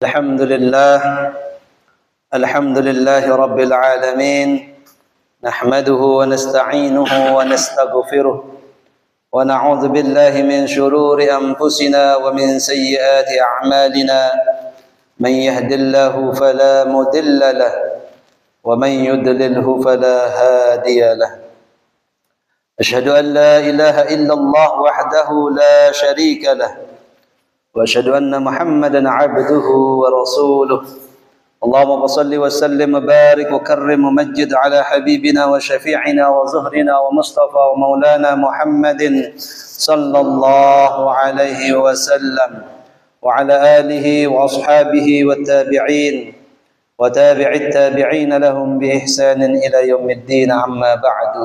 الحمد لله الحمد لله رب العالمين نحمده ونستعينه ونستغفره ونعوذ بالله من شرور أنفسنا ومن سيئات أعمالنا من يهد الله فلا مضل له ومن يضلله فلا هادي له أشهد أن لا إله إلا الله وحده لا شريك له وأشهد أن محمدا عبده ورسوله اللهم صل وسلم وبارك وكرم ومجد على حبيبنا وشفيعنا وزهرنا ومصطفى ومولانا محمد صلى الله عليه وسلم وعلى آله وأصحابه والتابعين وتابع التابعين لهم بإحسان إلى يوم الدين عما بعد.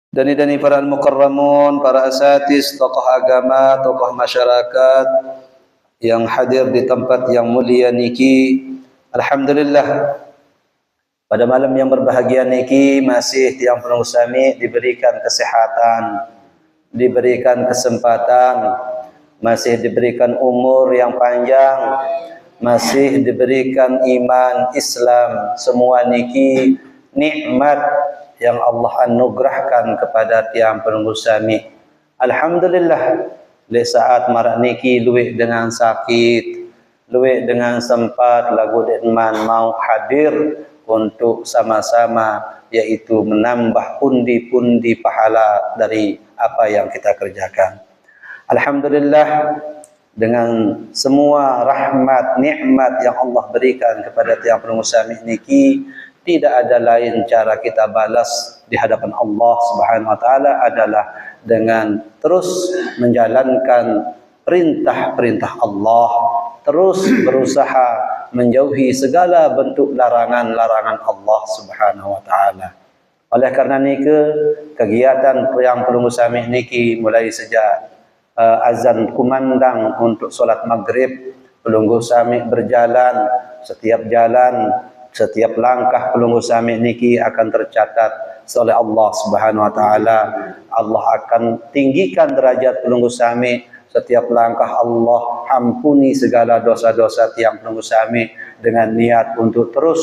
Dani para al-mukarramun, para asatis, tokoh agama, tokoh masyarakat yang hadir di tempat yang mulia niki. Alhamdulillah, pada malam yang berbahagia niki masih tiang penunggu sami diberikan kesehatan, diberikan kesempatan, masih diberikan umur yang panjang, masih diberikan iman Islam. Semua niki nikmat yang Allah anugerahkan kepada tiang penunggu sami. Alhamdulillah, di saat marak niki luwih dengan sakit, luwih dengan sempat lagu dekman mau hadir untuk sama-sama yaitu menambah pundi-pundi pahala dari apa yang kita kerjakan. Alhamdulillah, dengan semua rahmat nikmat yang Allah berikan kepada tiang penunggu sami niki, tidak ada lain cara kita balas di hadapan Allah Subhanahu wa taala adalah dengan terus menjalankan perintah-perintah Allah, terus berusaha menjauhi segala bentuk larangan-larangan Allah Subhanahu wa taala. Oleh karena niki kegiatan yang penunggu sami niki mulai sejak azan kumandang untuk solat maghrib, penunggu sami berjalan, setiap langkah penunggu sami niki akan tercatat oleh Allah Subhanahu wa taala. Allah akan tinggikan derajat penunggu sami. Setiap langkah Allah ampuni segala dosa-dosa tiang penunggu sami dengan niat untuk terus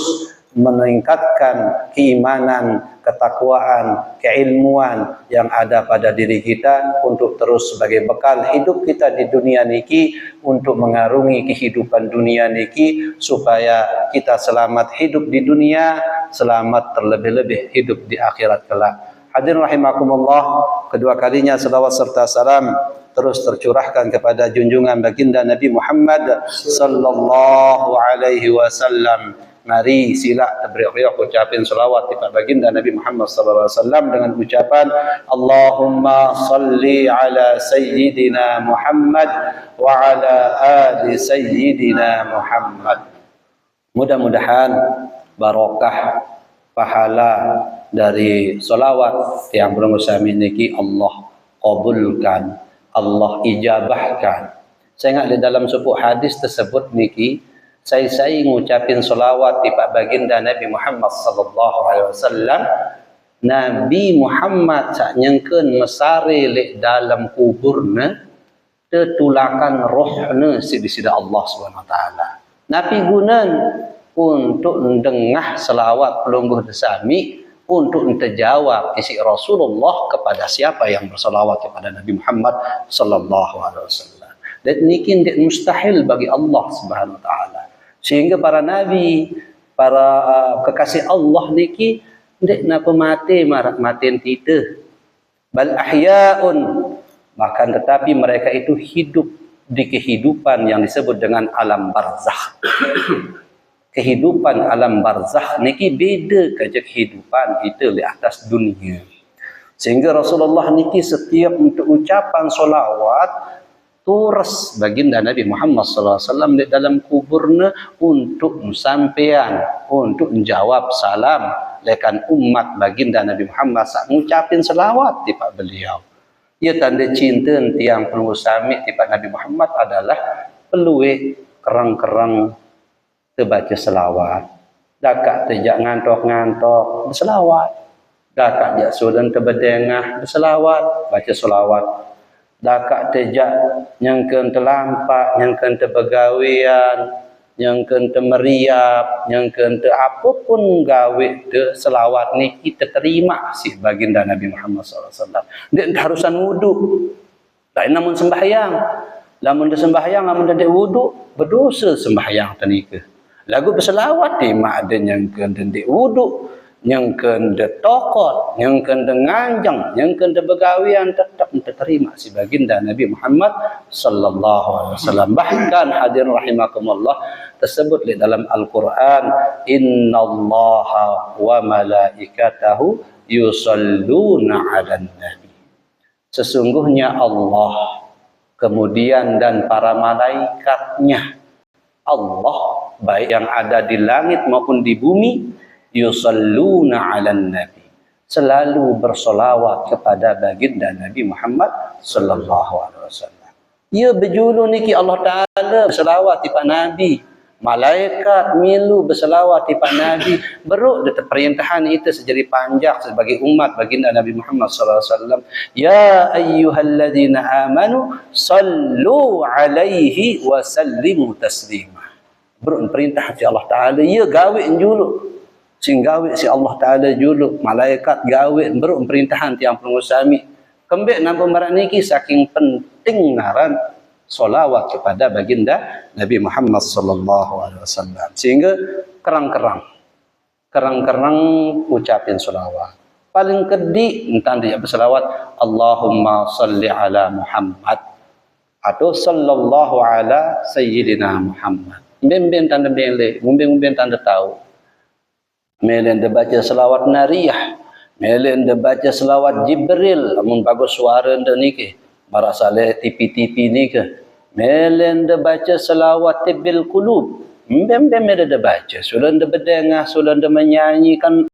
meningkatkan keimanan, ketakwaan, keilmuan yang ada pada diri kita untuk terus sebagai bekal hidup kita di dunia niki untuk mengarungi kehidupan dunia niki supaya kita selamat hidup di dunia, selamat terlebih-lebih hidup di akhirat kelak. Hadirin rahimakumullah, kedua kalinya selawat serta salam terus tercurahkan kepada junjungan baginda Nabi Muhammad sallallahu alaihi wasallam. Mari sila teriak-teriak ucapin selawat kepada baginda Nabi Muhammad sallallahu alaihi wasallam dengan ucapan Allahumma salli ala sayyidina Muhammad wa ala ali sayyidina Muhammad. Mudah-mudahan barokah pahala dari selawat yang penunggu sami niki Allah kabulkan, Allah ijabahkan. Saya ingat di dalam sebuah hadis tersebut niki saya ngucapin selawat di Pak Baginda Nabi Muhammad sallallahu alaihi wasallam. Nabi Muhammad sak nyengkeun mesare lek dalam kuburna tetulakan rohna sida Allah Subhanahu wa taala. Nabi gunan untuk dengah selawat pelungguh sami untuk terjawab isi Rasulullah kepada siapa yang berselawat kepada Nabi Muhammad sallallahu alaihi wasallam. Dan niki mustahil bagi Allah Subhanahu wa taala. Sehingga para nabi, para kekasih Allah niki ndek napa mati marak maten kita. Bal ahyaun, bahkan tetapi mereka itu hidup di kehidupan yang disebut dengan alam barzakh. Kehidupan alam barzakh niki beda kerja kehidupan kita di atas dunia. Sehingga Rasulullah niki setiap untuk ucapan solawat turus baginda Nabi Muhammad sallallahu alaihi wasallam di dalam kuburnya untuk sampean, untuk menjawab salam lekan umat baginda Nabi Muhammad sak ngucapin selawat tiap beliau. Ya tanda cinta tiang penunggu sami tiap Nabi Muhammad adalah peluwe kerang-kerang terbaca selawat. Dakak tejak ngantok-ngantok berselawat. Dakak jak sudan terbedengah berselawat, baca selawat. dakak tejak nyangkeun telampak, nyangkeun teu begawean, nyangkeun teu meriap, nyangkeun teu apapun gawe teu selawat niki terima si baginda Nabi Muhammad SAW. Dia harusan wudu. Lain namun sembahyang. Lamun dia sembahyang, lamun dia wudu, berdosa sembahyang tanika. Lagu berselawat di mak ada nyangkeun dia wudu, nyangkeun dia tokot, nyangkeun dia nganjang, nyangkeun dia begawian, tetap terima si baginda Nabi Muhammad sallallahu alaihi wasallam. Bahkan hadirin rahimakumullah tersebut di dalam Al-Qur'an, innallaha wa malaikatahu yusalluna 'alan nabi. Sesungguhnya Allah kemudian dan para malaikatnya, Allah baik yang ada di langit maupun di bumi, yusalluna 'alan nabi, selalu bersolawat kepada baginda Nabi Muhammad sallallahu alaihi wasallam. Ya berjulu niki Allah Taala berselawat di pak Nabi, malaikat milu berselawat di pak Nabi. Beruk de perintahan itu sejadi panjang sebagai umat baginda Nabi Muhammad sallallahu alaihi wasallam. Ya ayyuhalladzina amanu sallu alaihi wa sallimu taslima. Beruk perintah si Allah Taala, ya gawe julu. Sing gawe si Allah Taala julu, malaikat gawe beruk perintahan tiang pengusami. Kembek nampak marak niki saking penting ngaran solawat kepada baginda Nabi Muhammad sallallahu alaihi wasallam. Sehingga kerang-kerang ucapin solawat. Paling kedi entan dia berselawat Allahumma salli ala Muhammad atau sallallahu ala sayyidina Muhammad. Mbem-mbem tanda bele, mbem-mbem tanda tahu. Melen dia baca selawat nariyah, melen dia baca selawat Jibril, amun bagus suara anda niki, marasale tipi-tipi niki. Melen dia baca selawat tibil qulub, mbem-mbem dia baca, sulan dia berdengah, sulan dia menyanyikan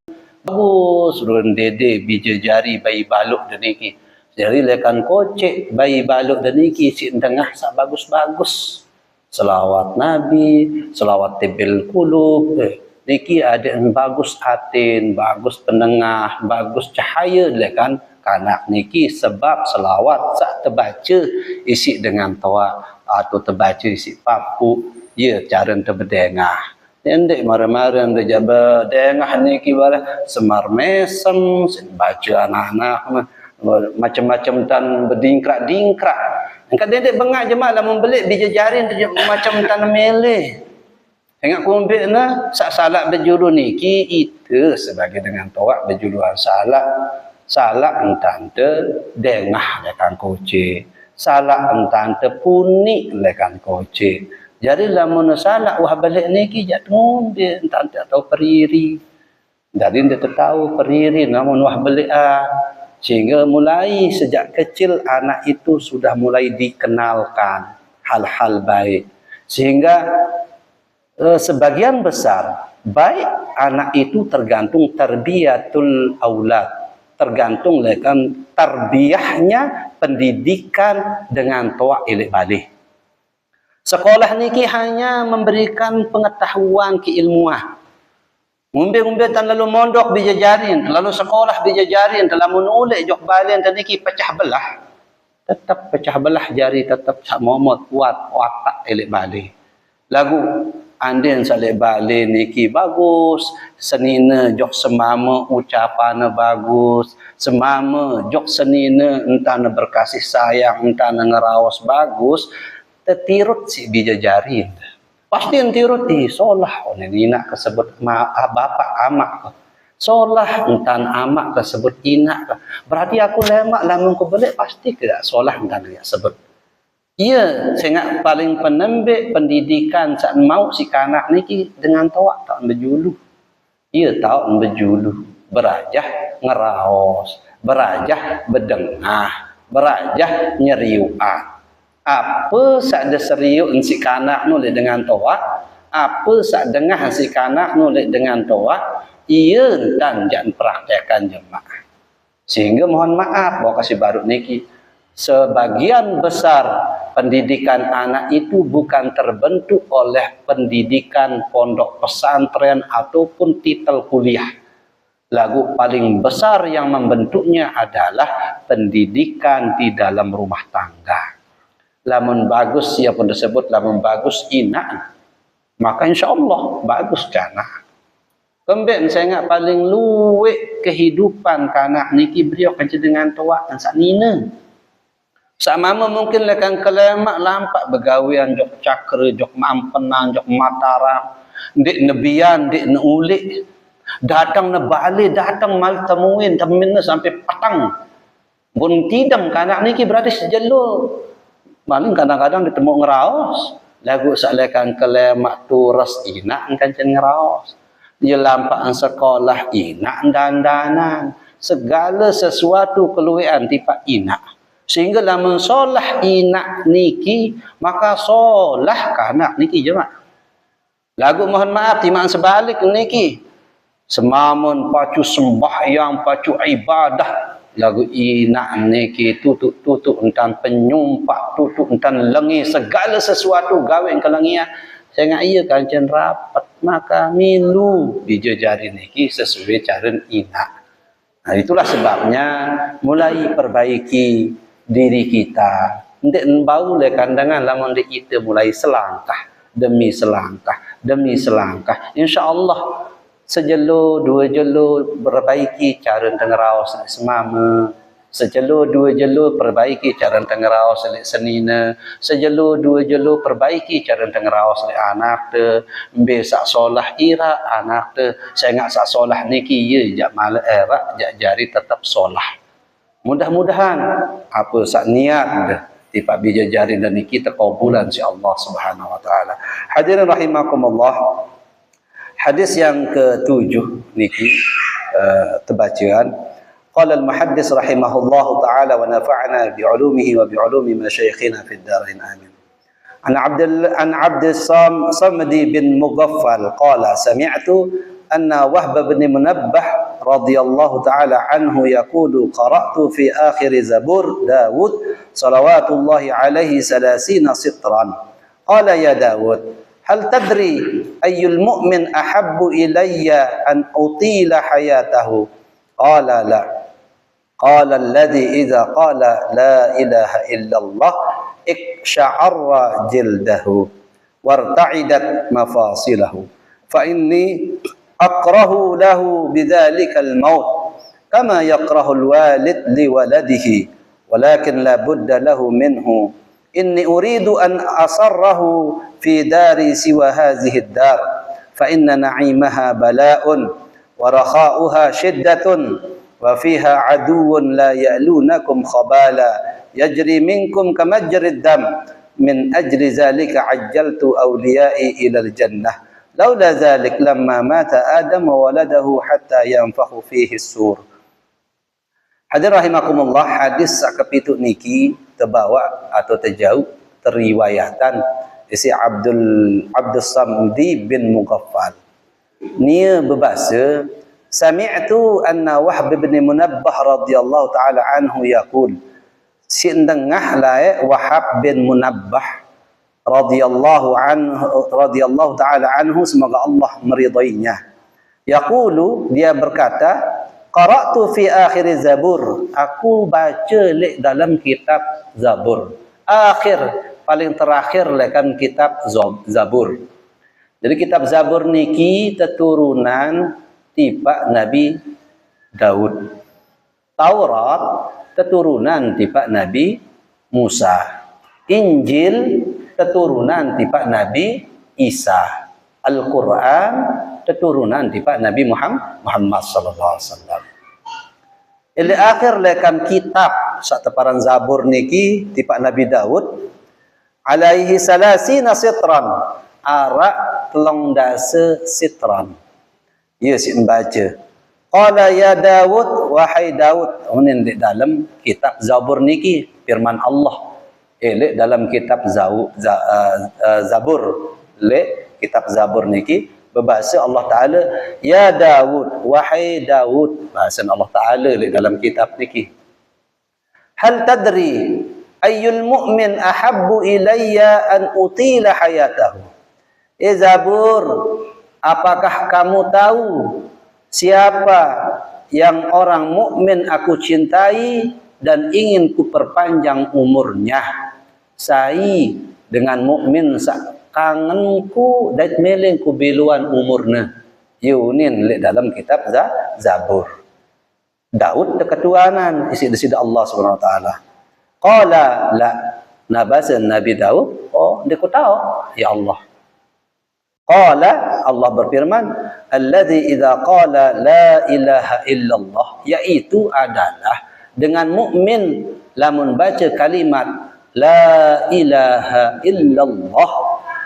bagus, sulan dede bija jari bayi baluk dia niki. Jadi lekan kocek bayi baluk dia niki si tengah sak bagus-bagus. Selawat Nabi, selawat tibil qulub. Niki ada yang bagus atin, bagus penengah, bagus cahaya lekan kanak niki sebab selawat sak terbaca isi dengan tawa atau terbaca isi papu, ya cara terbedengah. Endek mara-mara anda jaba dengah niki bara semar mesem baca anak-anak macam-macam tan berdingkrak-dingkrak. Engkau dendek bengak jemaah lah membelik bijajarin macam tan mele. Ingat kumpit na salat berjulu niki itu sebagai dengan tawak berjuluan salat entante dengah lekan koce, salat entante puni lekan koce. Jadi lamun salat wah balik niki jak ngombe entante atau periri. Jadi dia tahu periri namun wah balik sehingga mulai sejak kecil anak itu sudah mulai dikenalkan hal-hal baik sehingga sebagian besar baik anak itu tergantung tarbiyatul aulad, tergantung lekan tarbiyahnya pendidikan dengan toa ilik balik. Sekolah niki hanya memberikan pengetahuan keilmuan. Ngumbe-ngumbe tan lalu mondok bijajarin, lalu sekolah bijajarin, lalu nulik jok balen tan niki pecah belah. Tetap pecah belah jari, tetap sak momot kuat watak ilik balik. Lagu anden saleh balik niki bagus, senina jok semama ucapana bagus, semama jok senina entana berkasih sayang, entana ngerawas bagus, tetirut si bijajarin. Pasti entirut di solah oleh nina kesebut bapak amak. Solah entan amak kesebut inak. Berarti aku lemak lamun ku belik pasti tidak solah entan dia sebut. Iya, sehingga paling penembek pendidikan saat mau si kanak niki dengan tawak tak berjulu. Iya tahu berjulu, berajah ngeraos, berajah berdengah, berajah nyeriuan. Apa sak de seriuk si kanak nulis dengan tawak, apa sak dengah si kanak nulis dengan tawak, iya dan jangan praktekkan jemaah. Sehingga mohon maaf bawa kasih baru niki. Sebagian besar pendidikan anak itu bukan terbentuk oleh pendidikan pondok pesantren ataupun titel kuliah. Lagu paling besar yang membentuknya adalah pendidikan di dalam rumah tangga. Lamun bagus siapa disebut lamun bagus inak, maka insya-Allah bagus jana. Kembali saya ingat paling luwek kehidupan kanak niki beliau kan dengan tua dan sak nina. Sak mama mungkin lekan kelemak lampak begawian jok cakra, jok mampenan, jok mataram, dik nebian, dik neulik. Datang na balik, datang mal temuin, temuin sampai petang. Bun tidam kanak niki berarti sejelo. Maling kadang-kadang ditemu ngeraos. Lagu salekan kelemak turas inak kancen ngeraos. Dia lampaan sekolah inak dandanan. Segala sesuatu keluian tipa inak. Sehingga lamun solah inak niki, maka solah kanak niki jemaah. Lagu mohon maaf timaan sebalik niki. Semamun pacu sembahyang, pacu ibadah. Lagu inak niki tutuk-tutuk entan penyumpak, tutuk entan lengi segala sesuatu gawe kelengian. Saya ingat iya kancen rapat, maka milu dijejari niki sesuai cara inak. Nah, itulah sebabnya mulai perbaiki diri kita. Ndik bau le kandangan lamun kita mulai selangkah demi selangkah demi selangkah. Insya-Allah sejelo dua jelo perbaiki cara tengeraos semama, sejelo dua jelo perbaiki cara tengeraos senina, sejelo dua jelo perbaiki cara tengeraos anak te, besak solah ira anak te, saya ingat sak solah niki ye jak mal era jak jari tetap solah. Mudah-mudahan apa sak niat dah tiap bija jari dan niki terkabulan si Allah Subhanahu wa taala. Hadirin rahimakumullah. Hadis yang ke-7 niki terbacaan. Qala al-muhaddis rahimahullah taala wa nafa'na bi 'ulumihi wa bi 'ulumi masyayikhina fid darain amin. An Abd Samdi bin Mughaffal qala sami'tu anna Wahb bin Munabbah radhiyallahu taala anhu yaqulu qara'tu fi akhir Zabur Daud salawatullahi alaihi 30 sitran. Qala ya Daud hal tadri ayyul mu'min ahabbu ilayya an utila hayatahu? Qala la. Qala alladhi idza qala la ilaha illallah iksha'arra jildahu warta'idat mafasilahu fa inni akrahu lahu bidzalika al-maut kama yakrahu al-walid li waladihi walakin la budda lahu minhu inni uridu an asarrahu fi dari siwa hadhihi ad-dar fa inna na'imaha bala'un wa rakha'uha shiddatun wa fiha aduwwun la ya'lunakum khabala yajri minkum kamajri ad-dam min ajli zalika ajjaltu awliya'i ila al-jannah laula dhalik lamma mata adam wa waladahu hatta yanfahu fihi as-sur. Hadir rahimakumullah, hadis sakepitu niki terbawa atau terjauh teriwayatan isi Abdul Samdi bin Mughaffal. Nia berbahasa sami'tu anna Wahb bin Munabbah radhiyallahu taala anhu yaqul sindengah lae Wahab bin Munabbah radhiyallahu taala anhu semoga Allah meridainya. Yaqulu dia berkata qara'tu fi akhir Zabur, aku baca lek dalam kitab Zabur. Akhir paling terakhir lekan kitab Zabur. Jadi kitab Zabur niki keturunan tiba Nabi Daud. Taurat keturunan tiba Nabi Musa. Injil keturunan tiba Nabi Isa. Al-Quran keturunan tiba Nabi Muhammad sallallahu alaihi wasallam. Ili akhir lekan kitab sak teparan Zabur niki tiba Nabi Daud alaihi salasina sitran arak telung dasa sitran. Ya si membaca. Qala ya Daud wahai Daud, ini di dalam kitab Zabur niki firman Allah. Lek dalam kitab Zabur, lek kitab Zabur niki berbahasa Allah Taala ya Daud wahai Daud, bahasa Allah Taala lek dalam kitab niki. Hal tadri ayyul mu'min ahabbu ilayya an utila hayatahu? Zabur, apakah kamu tahu Siapa yang orang mukmin aku cintai dan ingin ku perpanjang umurnya, sai dengan mukmin kangenku dan meleng ku biluan umurna. Yunin le dalam kitab Zabur. Daud ketuanan isi disida Allah Subhanahu wa taala. Qala la nabasan Nabi Daud, oh dia tahu ya Allah. Qala Allah berfirman, alladzi idza qala la ilaha illallah, yaitu adalah dengan mukmin lamun baca kalimat la ilaha illallah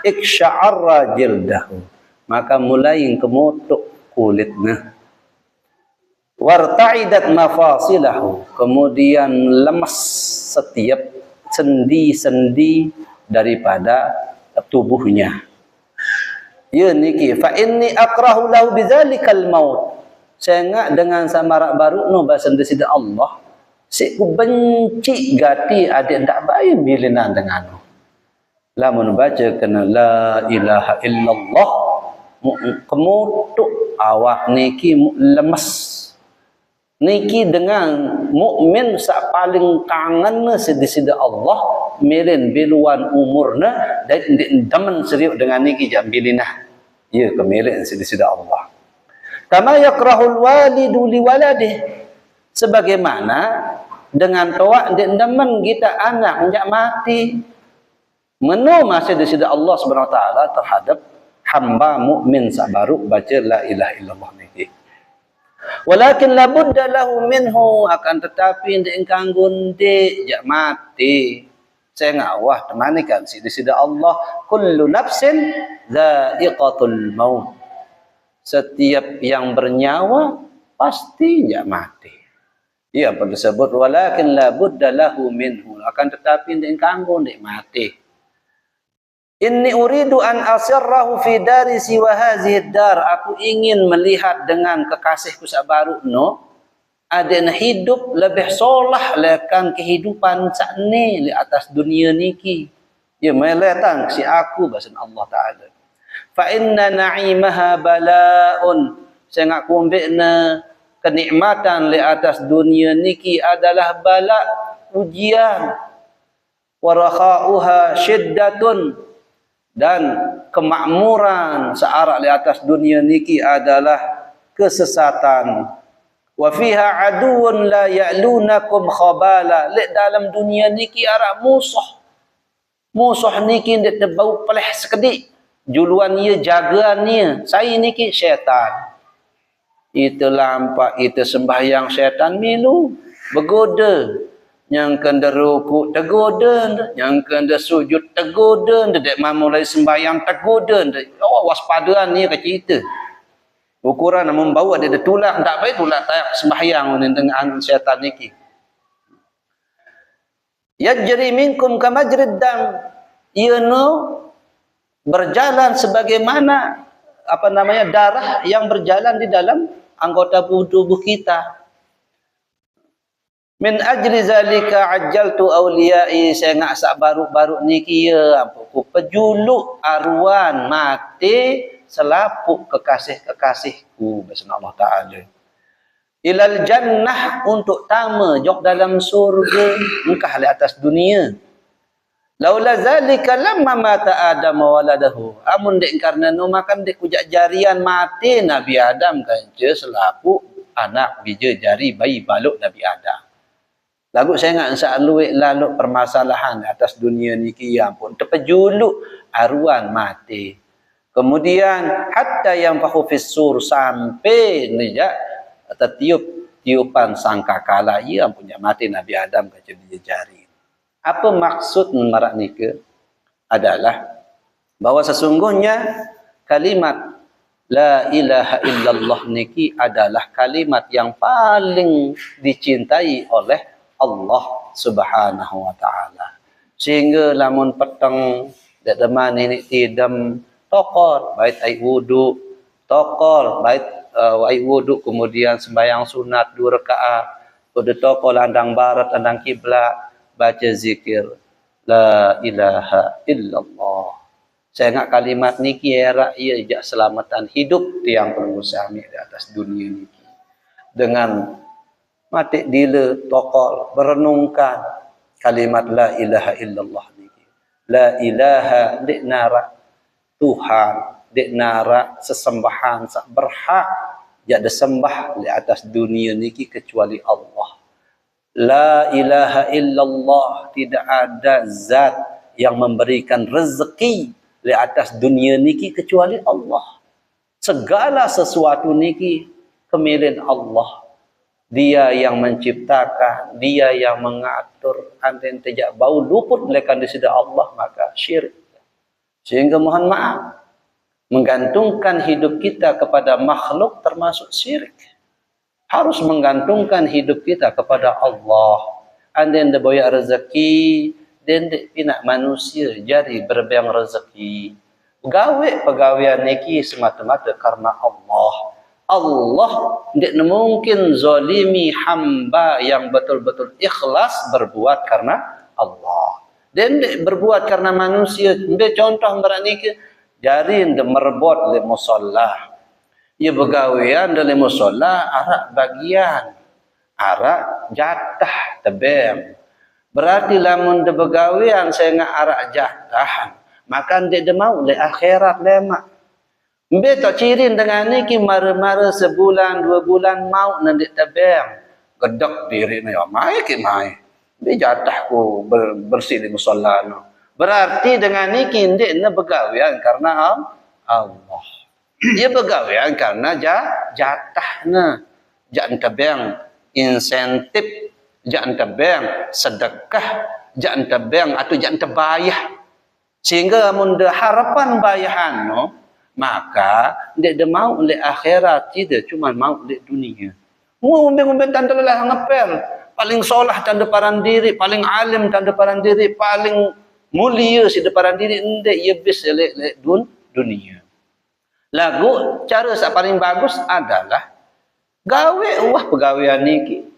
iksya'arra jildahu, maka mulai kemutuk kulitnya, warta'idat mafasilahu, kemudian lemas setiap sendi-sendi daripada tubuhnya. Ya niki fa inni akrahu lahu bizzalikal maut, saya dengan samarak baru no bahasa desida Allah, si ku benci gati adik ndak baik bilinan dengan lamun baca kena la ilaha illallah kemutuk awak niki lemes niki dengan mukmin sak paling kangen sedisida Allah mirin biluan umurna dan demen serius dengan niki jam bilinah ya kemirin sedisida Allah. Kama yakrahul walidu liwaladih, sebagaimana dengan toak demen kita anak njak mati menu masih disida Allah Subhanahu wa taala terhadap hamba mukmin sabaru baca la ilaha illallah niki. Walakin la budda lahu minhu, akan tetapi ndek kanggo ndek jak mati saya ngawah temani kan si disida Allah, kullu nafsin dha'iqatul maut, setiap yang bernyawa pasti jak mati. Ia pun disebut walakin la budda lahu minhu, akan tetapi ndek kanggo ndek mati. Inni uridu an asirrahu fi dari siwa hazihi dar, aku ingin melihat dengan kekasihku sabaru no ada hidup lebih solah lekan kehidupan sakni di atas dunia niki. Ya meletang si aku bahasa Allah taala. Fa inna na'imaha bala'un, saya ngak kumbekna kenikmatan di atas dunia niki adalah bala ujian. Wa rakha'uha syiddatun, dan kemakmuran searak di atas dunia niki adalah kesesatan. Wa fiha aduun la ya'lunakum khabala, lek dalam dunia niki arak musuh niki ndak tebau peleh sekedik juluan ia jagaan ia saya niki syaitan. Itu lampak itu sembahyang syaitan milu bergoda, yang kena rukuk tergoda, yang kena sujud tergoda, dek mulai sembahyang tergoda. Oh waspadaan ni ke cerita. Ukuran membawa dia tulak tak baik tulak tak sembahyang dengan syaitan niki. Yajri minkum kama majrid dam, ieu berjalan sebagaimana darah yang berjalan di dalam anggota tubuh kita. Min ajli zalika ajjaltu awliyai, saya ngak sak baru-baru niki ya ampuku pejuluk arwan mati selapuk kekasih-kekasihku bahasa Allah taala. Ilal jannah, untuk tama jok dalam surga engkah di atas dunia. Laula zalika lamma mata Adam waladahu, amun dek karena no makan dek kujak jarian mati Nabi Adam kanca selapuk anak bija jari bayi baluk Nabi Adam. Lagu saya ngak saluik lalu permasalahan atas dunia niki ya ampun terpejuluk arwan mati. Kemudian hatta yang fahu fissur, sampai nija tiupan sangkakala ya ampun mati Nabi Adam kaca dia jari. Apa maksud merak nika? Adalah bahwa sesungguhnya kalimat la ilaha illallah niki adalah kalimat yang paling dicintai oleh Allah Subhanahu wa taala. Sehingga lamun petang dak deman ini tidam tokor bait ai wudu, tokor bait ai wudu kemudian sembahyang sunat 2 rakaat, pada tokor landang barat landang kiblat baca zikir la ilaha illallah. Saya ingat kalimat niki era ia jak selamatan hidup tiang pelunggu sami di atas dunia niki. Dengan mati dila tokol berenungkan kalimat la ilaha illallah niki. La ilaha dik nara Tuhan, dik nara sesembahan sak berhak jak disembah di atas dunia niki kecuali Allah. La ilaha illallah, tidak ada zat yang memberikan rezeki di atas dunia niki kecuali Allah. Segala sesuatu niki kemilik Allah. Dia yang menciptakan, dia yang mengatur. Anten tidak bau luput lekan di sisi Allah, maka syirik. Sehingga mohon maaf, menggantungkan hidup kita kepada makhluk termasuk syirik. Harus menggantungkan hidup kita kepada Allah. Anten de boya rezeki, dan pinak manusia jadi berbiang rezeki. Gawe pegawaian niki semata-mata karena Allah. Allah tidak mungkin zalimi hamba yang betul-betul ikhlas berbuat karena Allah. Dan berbuat karena manusia. Contoh berani ke jari ndak merebot le musalla. Ia bergawean dalam musalla arak bagian, arak jatah tebem. Berarti lamun de begawean saya ngak arak jatahan, maka dia mau le akhirat lemak. Mbe tak cirin dengan niki mara-mara sebulan 2 bulan mau nanti tebem. Gedek diri ni mai ke mai. Mbe jatahku bersih di musalla no. Berarti dengan niki ndik na begawean karena Allah. Ia begawean karena jatahna. Jangan tebeng insentif, jangan tebeng sedekah, jangan tebeng atau jangan terbayah. Sehingga mun de harapan bayahan no, maka dia mau oleh akhirat, tidak cuma mau oleh dunia. Ngombe-ngombe tanda lelah ngepel, paling solah tanda paran diri, paling alim tanda paran diri, paling mulia si depan diri, ndak ia bisa oleh dunia. Lagu cara yang paling bagus adalah gawe wah pegawaian niki.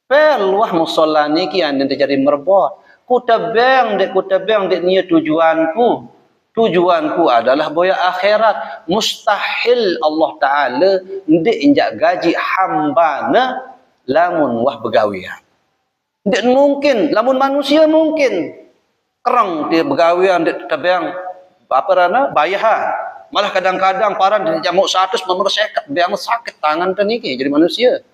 Pel wah musalla niki anda terjadi merbot. Kutabeng dek niat tujuanku. Tujuanku adalah boya akhirat. Mustahil Allah Ta'ala ndak injak gaji hambana lamun wah pegawaian. Ndak mungkin, lamun manusia mungkin. Kerang dia pegawaian dek tabeng apa rana bayahan. Malah kadang-kadang paran dia jamuk 100 memersekat biang sakit tangan teniki jadi manusia.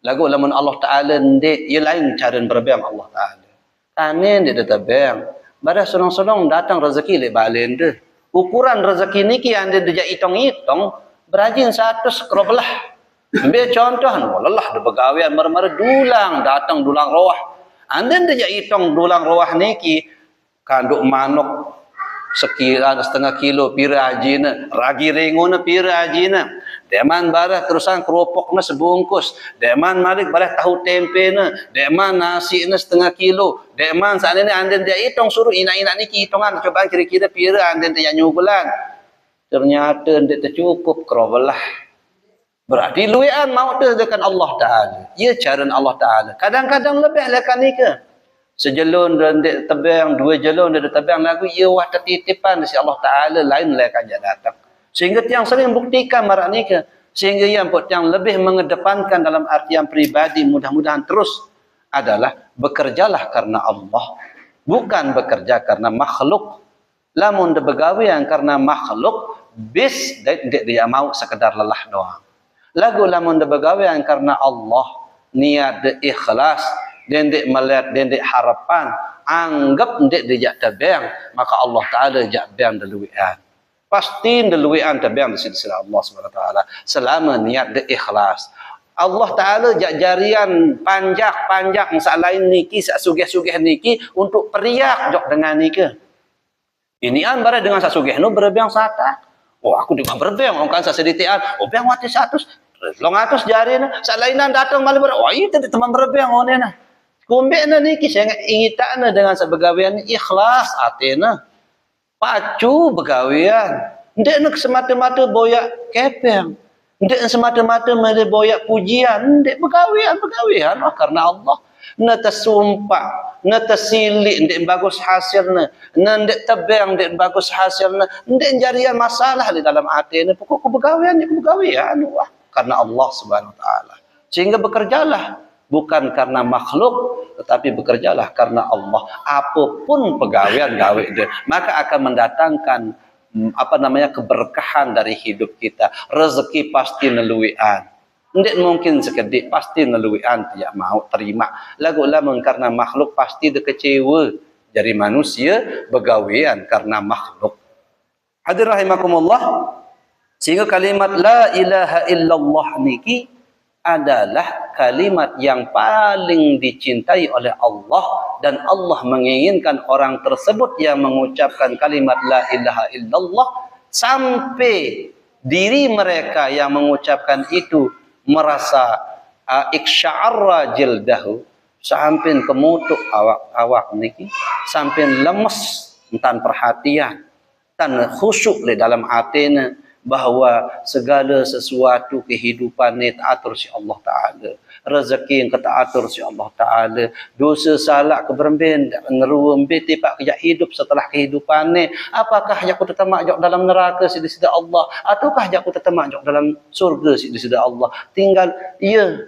Lagu lamun Allah Taala ndek ia lain cara berbiang Allah Taala. Ane ndek tabeng. Bara sonong-sonong datang rezeki le balen deh. Ukuran rezeki niki ande dia hitung-hitung berajin 100 krobelah. Ambil contoh lelah de begawean mar-mar dulang datang dulang roah. Ande dia hitung dulang roah niki kanduk manuk sekian setengah kilo pira ajina, ragi rengona pira ajina, deman barah terusan keropokna sebungkus, deman malik barah tahu tempe na, deman nasi na setengah kilo, deman saat ini anden dia hitung suruh ina-ina niki hitungan, coba kira-kira pira anden dia nyugulan, ternyata dia tercukup kerobelah. Berarti luian mau tu dengan Allah Taala. Ia cara Allah Taala. Kadang-kadang lebih lekan nika. Sejelun dan dek tebang, 2 jelun dan tebang lagu ia wah tertitipan si Allah Taala lain lekan dia datang. Sehingga tiang sering buktikan marak nika. Sehingga yang lebih mengedepankan dalam artian pribadi mudah-mudahan terus adalah bekerjalah karena Allah. Bukan bekerja karena makhluk. Lamun de begawean karena makhluk bis dia mau sekedar lelah doang. Lagu lamun de begawean karena Allah, niat de ikhlas, dendek melihat dendek harapan, anggap dendek dijak tabang, maka Allah Taala jak bang deluian. Pasti deluian tabang di sisi Allah SWT selama niat de ikhlas. Allah Taala jak jarian panjak sak lain niki, sak sugih-sugih niki untuk periak jok dengan niki. Ini an bare dengan sak sugih no berbiang sata. Oh aku juga berbiang orang kan sak seditian, oh biang wati 100. Longatus jari na, sak lainan datang malah oh itu teman berbiang onena. Kumbe na niki saya ingita na dengan sebegawian ikhlas atena. Pacu begawian. Ndek nak semata-mata boyak kepeng. Ndek semata-mata mele boyak pujian. Ndek begawian oh, karena Allah. na tersumpak, na tersilik ndek bagus hasilnya, na ndek tebang ndek bagus hasilnya, ndek jarian masalah di dalam hati ni, pokok kebegawian wah, karena Allah Subhanahu wa taala. Sehingga bekerjalah bukan karena makhluk, tetapi bekerjalah karena Allah. Apapun pegawaian gawe dia, maka akan mendatangkan keberkahan dari hidup kita. Rezeki pasti neluian. Ndak mungkin sekedik, pasti neluian tidak mau terima. Lagulah karena makhluk pasti dia kecewa. Dari manusia begawian karena makhluk. Hadir rahimakumullah. Sehingga kalimat la ilaha illallah niki adalah kalimat yang paling dicintai oleh Allah, dan Allah menginginkan orang tersebut yang mengucapkan kalimat la ilaha illallah sampai diri mereka yang mengucapkan itu merasa iksya'arra jildahu, sampai kemutuk awak niki, sampai lemes tan perhatian, tan khusyuk di dalam hatinya, bahwa segala sesuatu kehidupan ni teratur si Allah Ta'ala. Rezeki yang teratur si Allah Ta'ala. Dosa salah keberembin, ngeruambil tipak kejap hidup setelah kehidupan ni. Apakah aku tetap makjok dalam neraka si disida Allah, ataukah aku tetap makjok dalam surga si disida Allah. Tinggal ia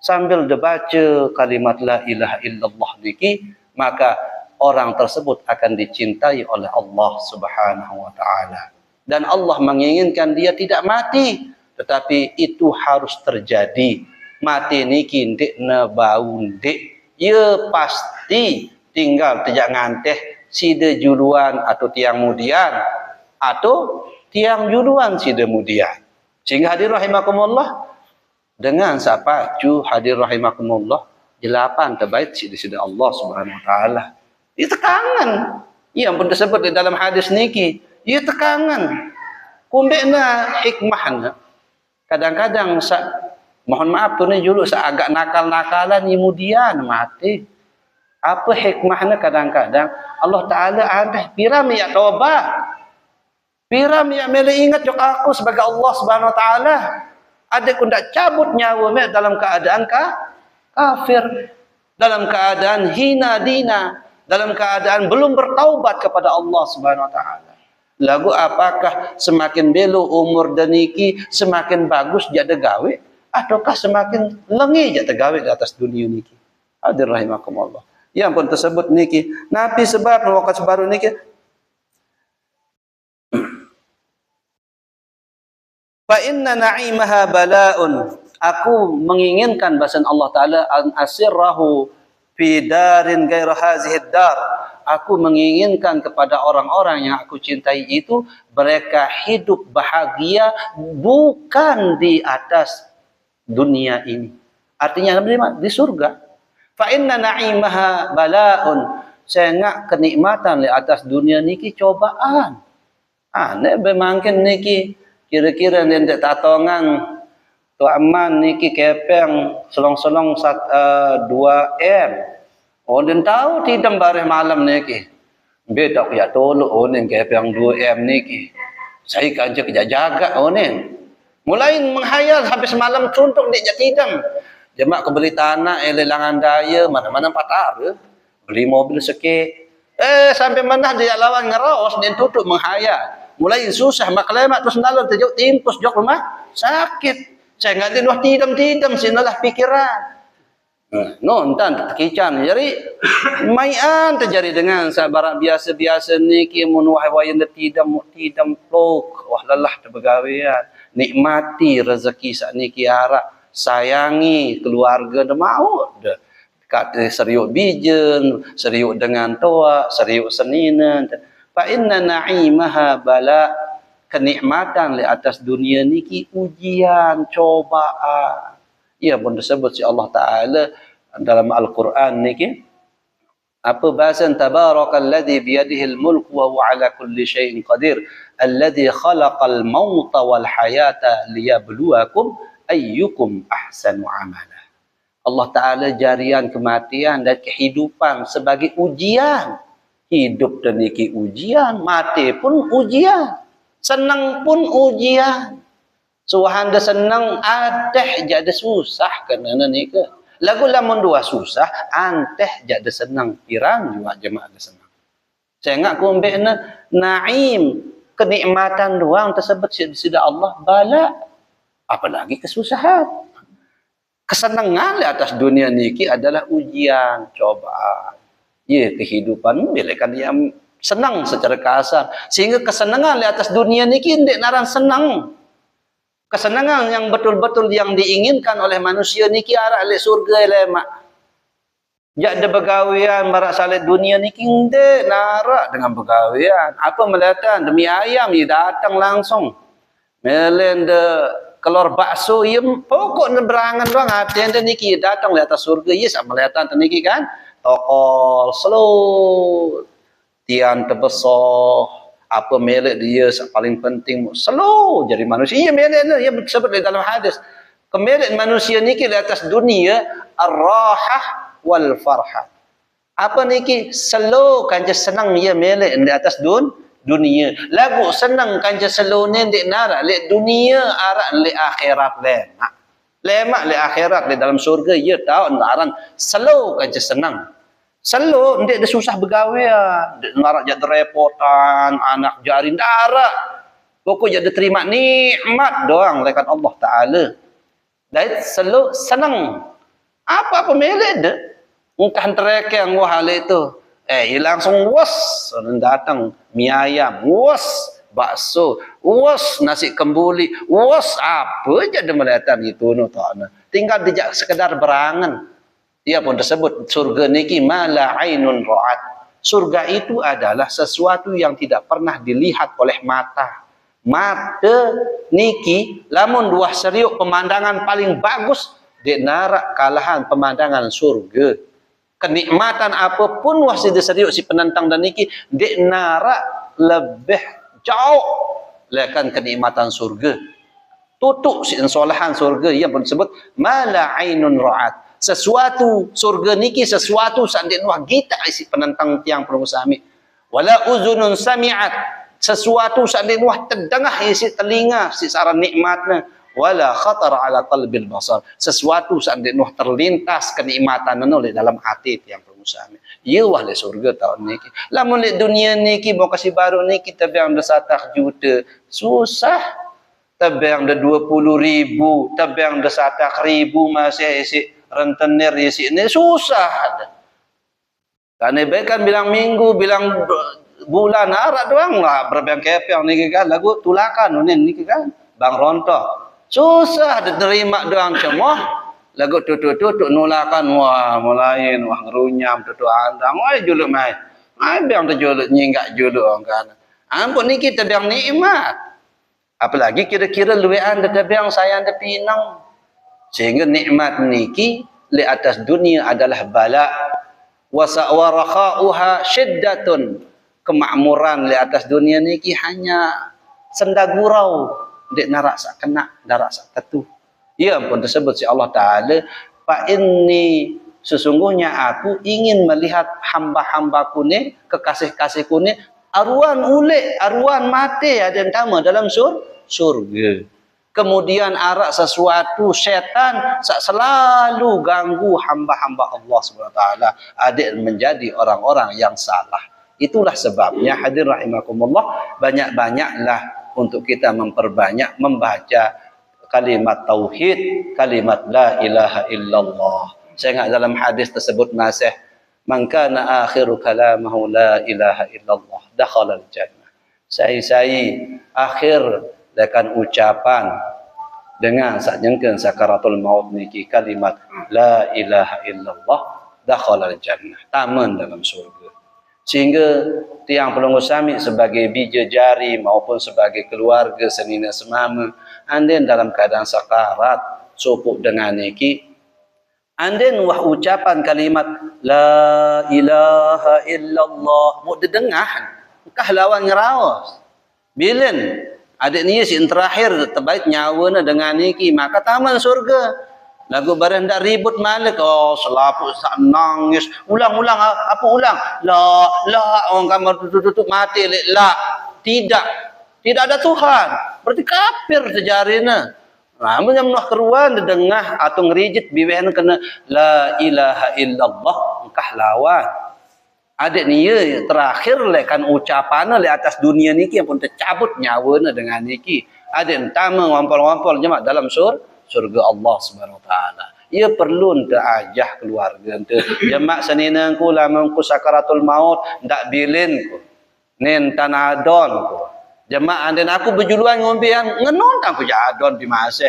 sambil dia baca kalimat la ilaha illallah niki, maka orang tersebut akan dicintai oleh Allah Subhanahu wa Ta'ala. Dan Allah menginginkan dia tidak mati, tetapi itu harus terjadi. Mati niki ndik na bau ndik, ia pasti tinggal tidak nganteh sida juluan atau tiang mudian, atau tiang juluan sida mudian. Sehingga hadir rahimakumullah, dengan siapa cu hadir rahimakumullah, jelapan terbaik sida Allah Subhanahu wa Ta'ala. Itu kangen yang pun disebut di dalam hadis niki. Ia tekangan, kumbekna hikmahna. Kadang-kadang mohon maaf tu ni julu agak nakal-nakalan kemudian mati. Apa hikmahnya kadang-kadang Allah Ta'ala ada piram ya taubat. Piram ya mele ingat jok aku sebagai Allah Subhanahu wa Ta'ala. Ada ku ndak cabut nyawa me dalam keadaan kafir, dalam keadaan hina dina, dalam keadaan belum bertaubat kepada Allah Subhanahu wa Ta'ala. Lagu apakah semakin belo umur daniki semakin bagus jada gawe, ataukah semakin lengi jada gawe di atas dunia niki? Hadir rahimakumullah. Yang pun tersebut niki nabi sebab wakat sebaru niki fa inna na'imaha bala'un. Aku menginginkan bahasan Allah Ta'ala an asirrahu fi darin gairah hazihid dar. Aku menginginkan kepada orang-orang yang aku cintai itu, mereka hidup bahagia bukan di atas dunia ini. Artinya di surga. Fa inna na'imaha bala'un. Sehingga kenikmatan di atas dunia niki cobaan. Nek bemangkin niki kira-kira ndak tatongan tu aman niki kepeng selong-selong 2M. Oh, dan tahu tidak bareh malam niki. Beda ya tolok onen kepeng 2M niki. Saya kerja jaga onen. Mulai menghayal habis malam suntuk dia tidam. Jamak ke beli tanah lelangan daya mana-mana patar. Beli mobil sikit. Sampai mana dia lawan ngeraos dan tutup menghayal. Mulai susah maklemat terus nalur terjuk timpus jok rumah sakit. Saya nggak tidur tidam sinalah pikiran. Nonton kican jadi mayan terjadi dengan sabarak biasa-biasa niki mun wahai tidam plok wah lelah terbegawian nikmati rezeki sak niki harap sayangi keluarga de mau de kat seriuk bijen seriuk dengan toa seriuk senina fa inna na'imaha bala. Kenikmatan di atas dunia niki ujian cobaan. Ia pun disebut si Allah Ta'ala dalam Al-Quran niki. Apa bahasan tabarakalladzi biyadihil mulk wa huwa ala kulli syai'in qadir. Alladzi khalaqal mauta wal hayata liyabluwakum ayyukum ahsanu amala. Allah Ta'ala jarian kematian dan kehidupan sebagai ujian. Hidup dan niki ujian, mati pun ujian. Senang pun ujian. Suhanda senang ada jadi susah kerana nika. Lagu lamun dua susah, anteh jadi senang. Irang juga jemaah ada senang. Saya ingat aku ambil naim, kenikmatan doang tersebut sudah Allah bala. Apalagi kesusahan. Kesenangan di atas dunia niki adalah ujian, cobaan. Ya, kehidupan kan yang senang secara kasar. Sehingga kesenangan di atas dunia niki ndek naran senang. Kesenangan yang betul-betul yang diinginkan oleh manusia niki arah le surga le mak. Jak ada begawian barak salit dunia niki ndek narak dengan begawian. Apa melatan demi ayam dia datang langsung. Melen de kelor bakso ia pokok berangan doang hati anda niki datang di atas surga yes melatan niki kan. Tokol slow tian terbesar apa melek dia paling penting slow jadi manusia ia melek dia disebut di dalam hadis kemelek manusia niki di atas dunia ar-rahah wal farhah apa niki slow kan senang ia melek di atas dunia lagu senang kan slow ni di nara le dunia arak le akhirat lemak le akhirat di dalam surga ia tahu naran slow kan senang selalu ndek dia susah bergawian, ndek narak jadi repotan, anak jari ndarak. Pokok jadi terima nikmat doang lekat Allah Taala. Dan selalu senang. Apa melek dia? Engkau tereke yang wah hal itu. Ia langsung was datang mie ayam, was bakso, was nasi kembuli, was apa jadi melatan itu no ta'ala. Tinggal dijak sekedar berangan. Ia pun tersebut surga niki mala ainun ra'at. Surga itu adalah sesuatu yang tidak pernah dilihat oleh mata. Mata niki lamun dua seriuk pemandangan paling bagus di narak kalahan pemandangan surga. Kenikmatan apapun wasi diseriuk si penentang dan niki di narak lebih jauh lekan kenikmatan surga. Tutup si insolahan surga yang pun disebut mala ainun ra'at. Sesuatu surga niki sesuatu sandek nuah kita isi penentang tiang permusami wala uzunun sami'at sesuatu sandek nuah terdengah isi telinga si saran nikmatnya wala khatar ala qalbil basar sesuatu sandek nuah terlintas kenikmatan oleh dalam hati tiang permusami iya wah le surga tahun niki lamun le dunia niki mau kasih baru niki tapi yang 1 juta susah tapi yang 20.000 tapi yang 100.000 masih isi rentenir isi ini susah ada. Karena baik kan bilang minggu, bilang bulan, arak doang lah berbiang kepeng ni kan lagu tulakan ni kan bang rontok. Susah diterima doang cemoh. Lagu tutuk nulakan wah mulain wah ngerunyam tutuk andang wah juluk mai. Ai biang terjuluk nyinggak juluk kan. Ampun ni kita biang nikmat. Apalagi kira-kira luwean anda biang saya anda pinang. Sehingga nikmat niki li atas dunia adalah bala wa rakha'uha syiddatun kemakmuran li atas dunia niki hanya sendagurau dek narak sak kena darak sak tetu ia pun tersebut si Allah Taala fa inni sesungguhnya aku ingin melihat hamba-hambaku ni kekasih-kasihku ni aruan ulek aruan mati ada yang tama dalam surga. Kemudian arak sesuatu syaitan selalu ganggu hamba-hamba Allah SWT adik menjadi orang-orang yang salah. Itulah sebabnya hadir rahimakumullah banyak-banyaklah untuk kita memperbanyak membaca kalimat tauhid, kalimat la ilaha illallah. Saya ingat dalam hadis tersebut nasih man kana akhiru kalamahu la ilaha illallah dakhala al-jannah. Saya akhir dengan ucapan dengan sakjengkeun sakaratul maut niki kalimat la ilaha illallah dakhala al-jannah taman dalam surga. Sehingga tiang pelunggu sami sebagai bija jari maupun sebagai keluarga senina semama anden dalam keadaan sakarat supuk dengan niki anden wah ucapan kalimat la ilaha illallah mu dedengah kah lawan ngerawas bilen adik ni si terakhir terbaik nyawa dengan niki maka taman surga lagu barang dak ribut malik oh selaput sak nangis ulang-ulang apa ulang la orang kamar tutup mati la tidak ada Tuhan berarti kafir sejarina Namun yang nak keruan dengah atau ngerijit biwen kena la ilaha illallah engkah lawan. Adik ni ya terakhir lekan ucapan le atas dunia niki yang pun tercabut nyawa dengan niki. Adik entama wampol-wampol jemaah dalam surga Allah Subhanahu wa taala. Ia perlu ente ajah keluarga ente. Jemaah senina ku lamun ku sakaratul maut ndak bilin ku. Nen tanadon ku. Jemaah dan aku berjuluan ngombean ngenon aku jadon di masih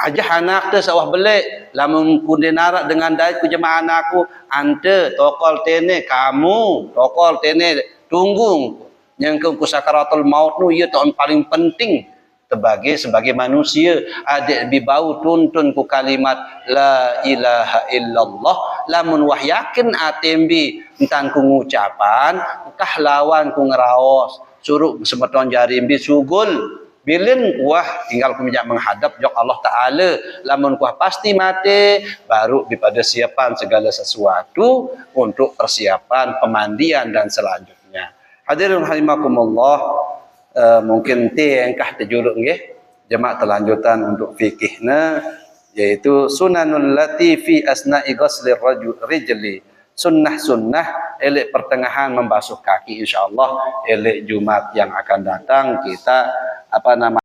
ajah anak tu sawah belik lamun ku denarak dengan dai ku jemaah anakku ante tokol tene kamu tokol tene tunggu yang ku sakaratul maut nu ieu tahun paling penting sebagai manusia adik bibau tuntun ku kalimat la ilaha illallah lamun wah yakin atembi entan ku ngucapan kah lawan ku ngeraos suruh semeton jarimbi sugul bilin kuah tinggal kumijak menghadap jok Allah Ta'ala lamun kuah pasti mati baru daripada siapan segala sesuatu untuk persiapan pemandian dan selanjutnya. Hadirin rahimakumullah, mungkin engkah terjuruk nggih jemaah terlanjutan untuk fikihna yaitu sunanul latifi asna'i ghuslir rijli sunnah-sunnah elek pertengahan membasuh kaki insyaallah elek Jumat yang akan datang kita apa nama